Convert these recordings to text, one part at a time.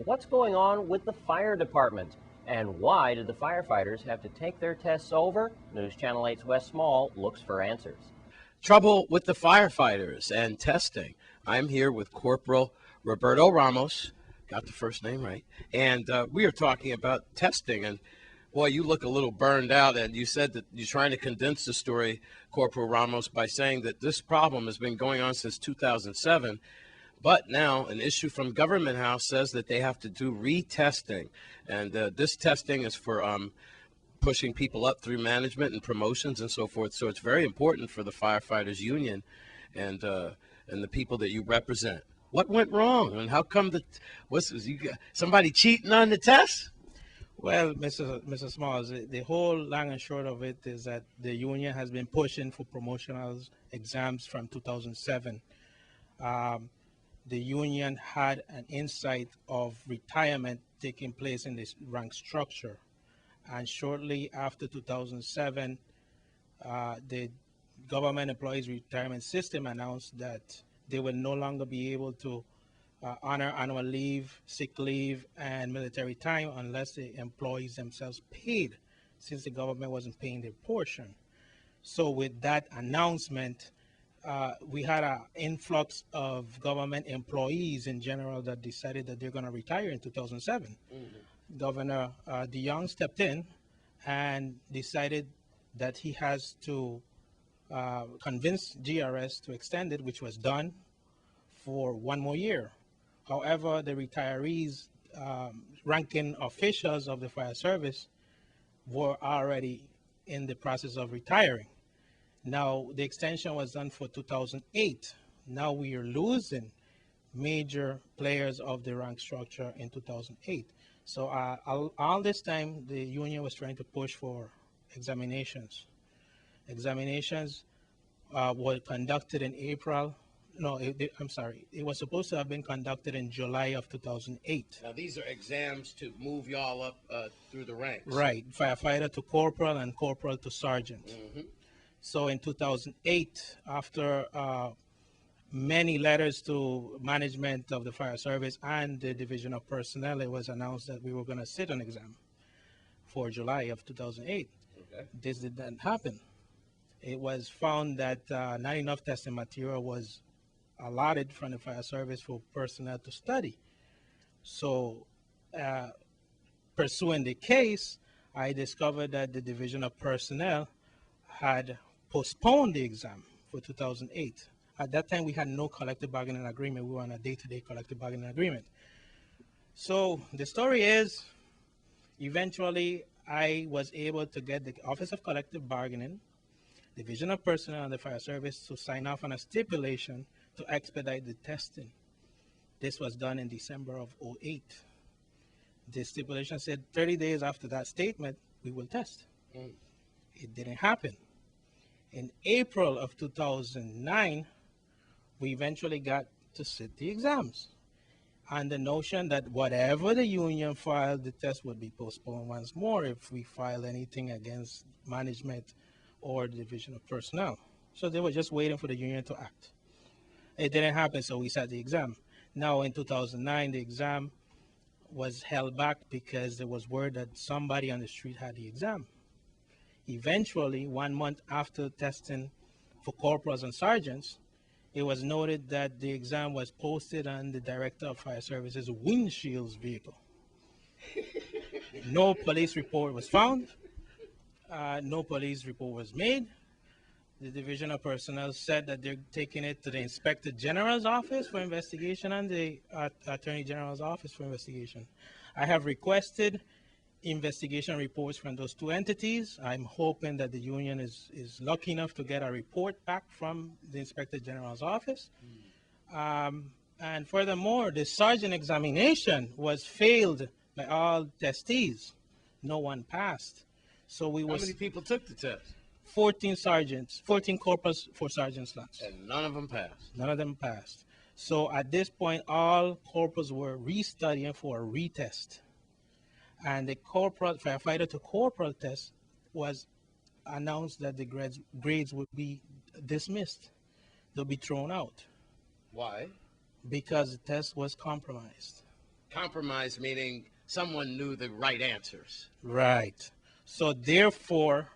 What's going on with the fire department? And why did the firefighters have to take their tests over? News Channel 8's Wes Small looks for answers. Trouble with the firefighters and testing. I'm here with Corporal Roberto Ramos, got the first name right, and we are talking about testing. And boy, you look a little burned out, and you said that you're trying to condense the story, Corporal Ramos, by saying that this problem has been going on since 2007. But now an issue from Government House says that they have to do retesting. And this testing is for pushing people up through management and promotions and so forth. So it's very important for the firefighters union and the people that you represent. What went wrong, and how come somebody cheating on the test? Well, Mr. Smalls, the whole long and short of it is that the union has been pushing for promotional exams from 2007. The union had an insight of retirement taking place in this rank structure. And shortly after 2007, the government employees retirement system announced that they will no longer be able to honor annual leave, sick leave, and military time unless the employees themselves paid, since the government wasn't paying their portion. So with that announcement, we had an influx of government employees in general that decided that they're going to retire in 2007. Governor DeYoung stepped in and decided that he has to convince GRS to extend it, which was done for one more year. However, the retirees, ranking officials of the fire service, were already in the process of retiring. Now, the extension was done for 2008. Now we are losing major players of the rank structure in 2008. So all this time, the union was trying to push for examinations. Examinations were conducted in April. No, I'm sorry. It was supposed to have been conducted in July of 2008. Now, these are exams to move y'all up through the ranks. Right, firefighter to corporal and corporal to sergeant. So in 2008, after many letters to management of the fire service and the division of personnel, it was announced that we were going to sit an exam for July of 2008. Okay. This did not happen. It was found that not enough testing material was allotted from the fire service for personnel to study. So pursuing the case, I discovered that the division of personnel had postponed the exam for 2008. At that time, we had no collective bargaining agreement. We were on a day-to-day collective bargaining agreement. So the story is, eventually, I was able to get the Office of Collective Bargaining, Division of Personnel, and the Fire Service to sign off on a stipulation to expedite the testing. This was done in December of 2008. The stipulation said 30 days after that statement, we will test. It didn't happen. In April of 2009, we eventually got to sit the exams. And the notion that whatever the union filed, the test would be postponed once more if we file anything against management or the division of personnel. So they were just waiting for the union to act. It didn't happen, so we sat the exam. Now in 2009, the exam was held back because there was word that somebody on the street had the exam. Eventually, 1 month after testing for corporals and sergeants, it was noted that the exam was posted on the Director of Fire Services windshield's vehicle. No police report was found. No police report was made. The Division of Personnel said that they're taking it to the Inspector General's office for investigation and the Attorney General's office for investigation. I have requested investigation reports from those two entities. I'm hoping that the union is lucky enough to get a report back from the Inspector General's office. And furthermore, the sergeant examination was failed by all testees. No one passed. So we How many people took the test? 14 sergeants, 14 corporals for sergeant slots. And none of them passed. None of them passed. So at this point, all corporals were restudying for a retest. And the corporal, firefighter to corporal test was announced that the grades would be dismissed. They'll be thrown out. Why? Because the test was compromised. Compromise meaning someone knew the right answers. Right. So therefore,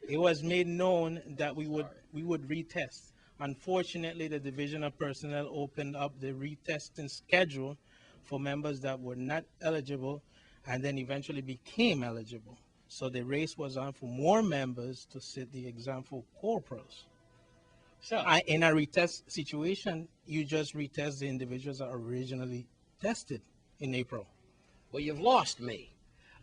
it was made known that we would retest. Unfortunately, the Division of Personnel opened up the retesting schedule for members that were not eligible and then eventually became eligible. So the race was on for more members to sit the exam for corporals. So, In a retest situation, you just retest the individuals that are originally tested in April. well, you've lost me.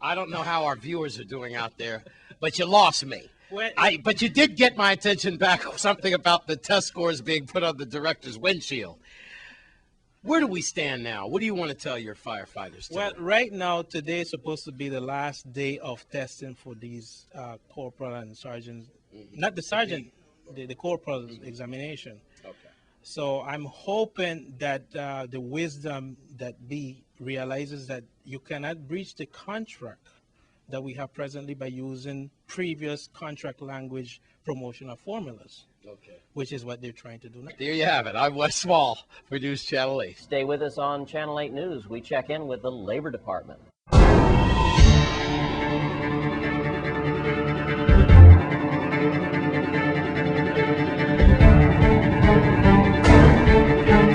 I don't know how our viewers are doing out there, but you lost me. Well, But you did get my attention back, something about the test scores being put on the director's windshield. Where do we stand now? What do you want to tell your firefighters today? Well, right now, today is supposed to be the last day of testing for these corporal and sergeants. Not the sergeant, the corporal examination. Okay. So I'm hoping that the wisdom that B realizes that you cannot breach the contract that we have presently by using previous contract language promotional formulas, Okay. which is what they're trying to do now. There you have it. I'm Wes Small for News Channel 8. Stay with us on Channel 8 News. We check in with the Labor Department.